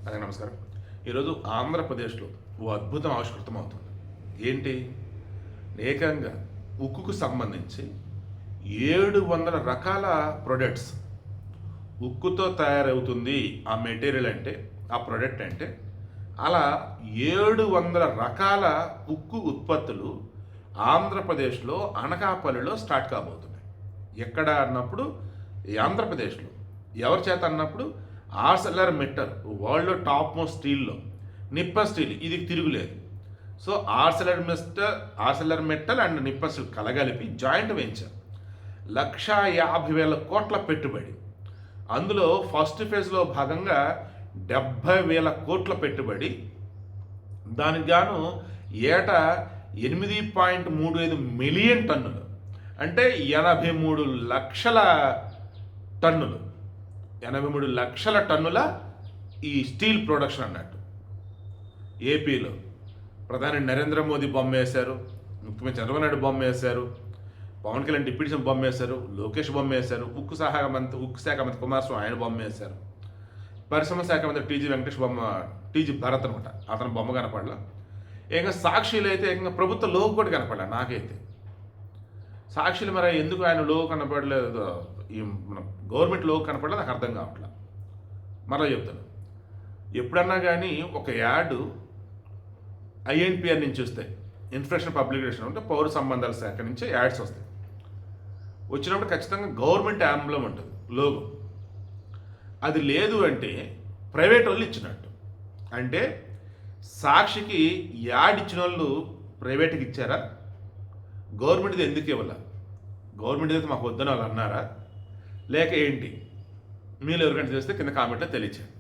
అదే నమస్కారం. ఈరోజు ఆంధ్రప్రదేశ్లో ఓ అద్భుతం ఆవిష్కృతం అవుతుంది. ఏంటి? ఏకంగా ఉక్కుకు సంబంధించి 700 రకాల ప్రొడక్ట్స్ ఉక్కుతో తయారవుతుంది ఆ మెటీరియల్ అంటే, ఆ ప్రొడక్ట్ అంటే, అలా 700 రకాల ఉక్కు ఉత్పత్తులు ఆంధ్రప్రదేశ్లో అనకాపల్లిలో స్టార్ట్ కాబోతున్నాయి. ఎక్కడ అన్నప్పుడు ఈ ఆంధ్రప్రదేశ్లో. ఎవరి చేత అన్నప్పుడు ఆర్సెలర్ మెట్టల్ వరల్డ్లో టాప్ మోస్ట్ స్టీల్లో నిప్పర్ స్టీల్ ఇది తిరుగులేదు. So Arcelor Mittal and Nippon steel కలగలిపి జాయింట్ వెంచర్ 1,50,000 కోట్ల పెట్టుబడి. అందులో ఫస్ట్ ఫేజ్లో భాగంగా 70,000 కోట్ల పెట్టుబడి. దానికి గాను ఏటా 8.35 మిలియన్ టన్నులు అంటే 83 లక్షల టన్నులు 83 లక్షల టన్నుల ఈ స్టీల్ ప్రొడక్షన్ అన్నట్టు. ఏపీలో ప్రధాని నరేంద్ర మోదీ బొమ్మ వేశారు, ముఖ్యమంత్రి చంద్రబాబు నాయుడు బొమ్మ వేశారు, పవన్ కళ్యాణ్ డిప్యూటీ సీఎం బొమ్మ వేశారు, లోకేష్ బొమ్మ వేశారు, ఉక్కు శాఖ మంత్రి కుమారస్వామి ఆయన బొమ్మ వేశారు, పరిశ్రమ శాఖ మంత్రి టీజీ భరత్ అనమాట, అతని బొమ్మ కనపడలా. ఏకంగా సాక్షిలు అయితే ఏకంగా ప్రభుత్వ లోగో కూడా కనపడలే నాకైతే. సాక్షులు మరి ఎందుకు ఆయన లోగో కనపడలేదు, ఈ మన గవర్నమెంట్ లోగో కనపడలేదు, నాకు అర్థం కావట్లా. మరలా చెప్తాను, ఎప్పుడన్నా కానీ ఒక యాడ్ ఐఎన్పిఆర్ నుంచి వస్తాయి, ఇన్ఫర్మేషన్ పబ్లికేషన్ అంటే పౌర సంబంధాల శాఖ నుంచి యాడ్స్ వస్తాయి. వచ్చినప్పుడు ఖచ్చితంగా గవర్నమెంట్ యాంబ్లం ఉంటుంది లోగో. అది లేదు అంటే ప్రైవేట్ వాళ్ళు ఇచ్చినట్టు. అంటే సాక్షికి యాడ్ ఇచ్చిన వాళ్ళు ప్రైవేట్కి ఇచ్చారా, గవర్నమెంట్ది ఎందుకు ఇవ్వాల, గవర్నమెంట్ అయితే మాకు వద్దని వాళ్ళు అన్నారా, లేక ఏంటి? మీరు ఎవరికంటే తెలిస్తే కింద కామెంట్లో తెలియచేయండి.